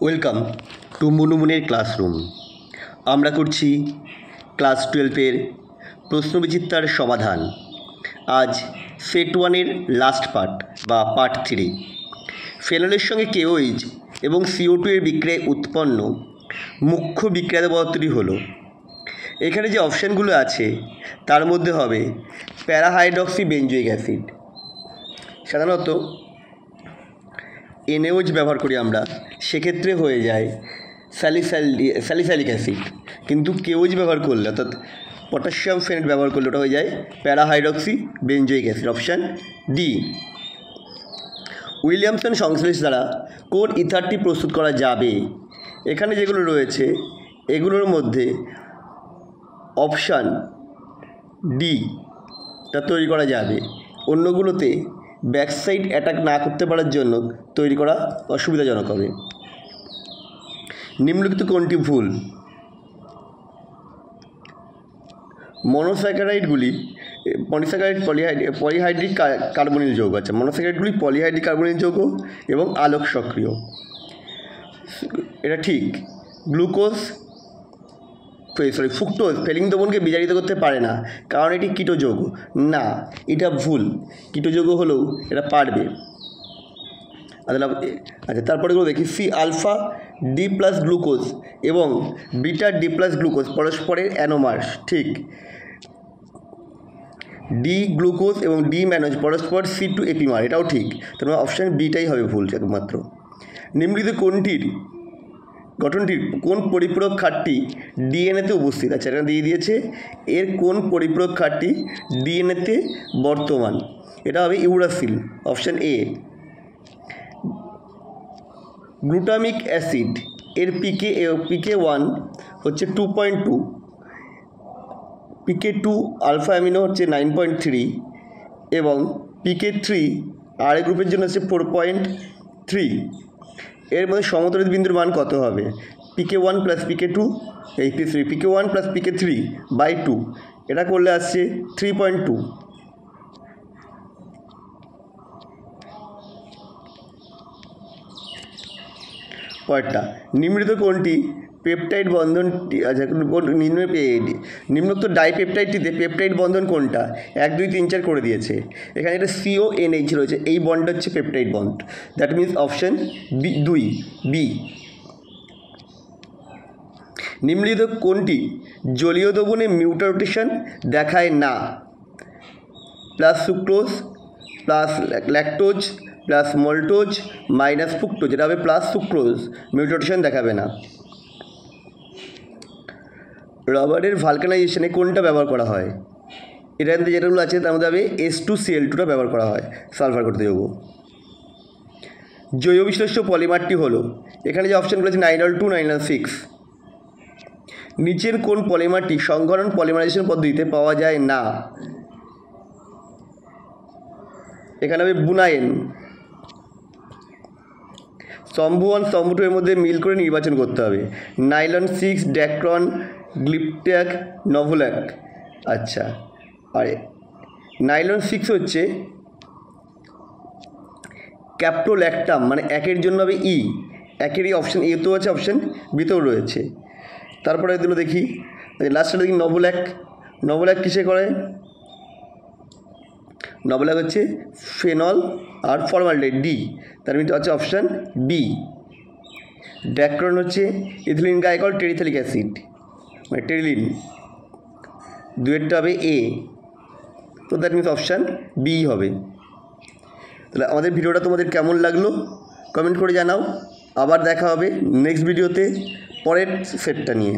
Welcome to মুনুমুনের classroom. আমরা করছি class 12-এর প্রশ্নবিচিত্রার সমাধান। আজ সেট 1-এর লাস্ট পার্ট বা পার্ট 3। ফেনলের সঙ্গে KOH এবং CO2 এর বিক্রিয়ায় উৎপন্ন মুখ্য বিক্রিয়া পদার্থটি হলো, এখানে যে অপশানগুলো আছে তার মধ্যে হবে প্যারাহাইড্রক্সি বেঞ্জোইক অ্যাসিড। সাধারণত NaOH ব্যবহার করি আমরা, সেক্ষেত্রে হয়ে যায় স্যালিসাইলিক অ্যাসিড, কিন্তু KOH ব্যবহার করলে অর্থাৎ পটাশিয়াম ফেনেট ব্যবহার করলে ওটা হয়ে যায় parahydroxy benzoic acid. Option D. Williamson সংশ্লেষ দ্বারা কোন ইথারটি প্রস্তুত করা যাবে? এখানে যেগুলো রয়েছে এগুলোর মধ্যে অপশান ডি তা তৈরি করা যাবে। অন্যগুলোতে ব্যাকসাইড অ্যাটাক না করতে পারার জন্য তৈরি করা অসুবিধাজনক হবে। নিম্নলিখিত কোনটি ভুল? মনোস্যাকারাইডগুলি পলিহাইড্রিক কার্বনিল যৌগ। আচ্ছা, মনোস্যাকারাইডগুলি পলিহাইড্রিক কার্বনিল যৌগ এবং আলোক সক্রিয়, এটা ঠিক। ফ্রুক্টোজ ফেলিং দ্রবণকে বিজারিত করতে পারে না কারণ এটি কিটো যৌগ। না, এটা ভুল। কিটো যৌগ হলেও এটা পারবে। আচ্ছা, তারপরেগুলো দেখি। C alpha D plus glucose এবং বিটা ডি প্লাস গ্লুকোজ পরস্পরের অ্যানোমার্স। ঠিক। ডি গ্লুকোজ এবং ডি ম্যানোজ পরস্পর C2 এপিমার, এটাও ঠিক। তার মানে অপশান বিটাই হবে ভুল একমাত্র। নিম্নলিখিত কোনটির গঠনটির কোন পরিপূরক ক্ষারটি ডিএনএতে উপস্থিত? আচ্ছা, এটা দিয়ে দিয়েছে। এর কোন পরিপূরক ক্ষারটি ডিএনএতে বর্তমান? এটা হবে uracil. Option A. Glutamic acid এর PK1 হচ্ছে 2.2, PK2 আলফা অ্যামিনো হচ্ছে 9.3 এবং PK3 আর গ্রুপের জন্য হচ্ছে 4.3। এর মধ্যে সমতলিত বিন্দুর মান কত হবে? PK1 plus PK2 PK1 plus PK3/2, এটা করলে আসছে 3.2। পরেরটা, নিম্নলিখিত কোনটি পেপটাইড বন্ধনটি? আচ্ছা, নিম্নোক্ত ডাইপেপটাইডটিতে পেপটাইড বন্ধন কোনটা? 1 2 3 4 করে দিয়েছে। এখানে একটা CONH রয়েছে, এই বন্ডটা হচ্ছে peptide bond. That means option B. নিম্নলিখিত কোনটি জলীয় দ্রবণে মিউটারোটেশন দেখায় না? Plus sucrose plus lactose plus maltose minus fructose, এটা হবে প্লাস সুক্রোজ, মিউটারোটেশন দেখাবে না। রবারের ভালকানাইজেশনে কোনটা ব্যবহার করা হয়? এটার মধ্যে যেটাগুলো আছে তার মধ্যে হবে H2Cl2টা ব্যবহার করা হয়, সালফার করতে যৌগ। জৈব বিশ্লেষ্য পলিমারটি হলো, এখানে যে অপশানগুলো আছে 9al2 9al6। নিচের কোন পলিমারটি সংঘনন পলিমারাইজেশন পদ্ধতিতে পাওয়া যায় না? এখানে হবে বুনায়েন। স্তম্ভ 1 স্তম্ভ 2 এর মধ্যে মিল করে নির্বাচন করতে হবে। নাইলন 6, ড্যাক্রন, গ্লিপট্যাক, নভোল্যাক। আচ্ছা, আর নাইলন 6 হচ্ছে ক্যাপ্টোল্যাক্টাম, মানে একের জন্য হবে ই। একেরই অপশান এতেও আছে, অপশান বিতেও রয়েছে। তারপরে এগুলো দেখি, লাস্টে দেখি নভোল্যাক কিসে করে? নভোল্যাক হচ্ছে ফেনল আর ফর্মালডিহাইড ডি, তার মধ্যে আছে অপশান বি। ড্যাক্রন হচ্ছে ইথিলিন গ্লাইকল টেরিথ্যালিক অ্যাসিড, মানে টেরিলিন, দুয়েরটা হবে এ। তো দ্যাট মিনস অপশান বি হবে। তাহলে আমাদের ভিডিওটা তোমাদের কেমন লাগলো কমেন্ট করে জানাও। আবার দেখা হবে নেক্সট ভিডিওতে পরের সেটটা নিয়ে।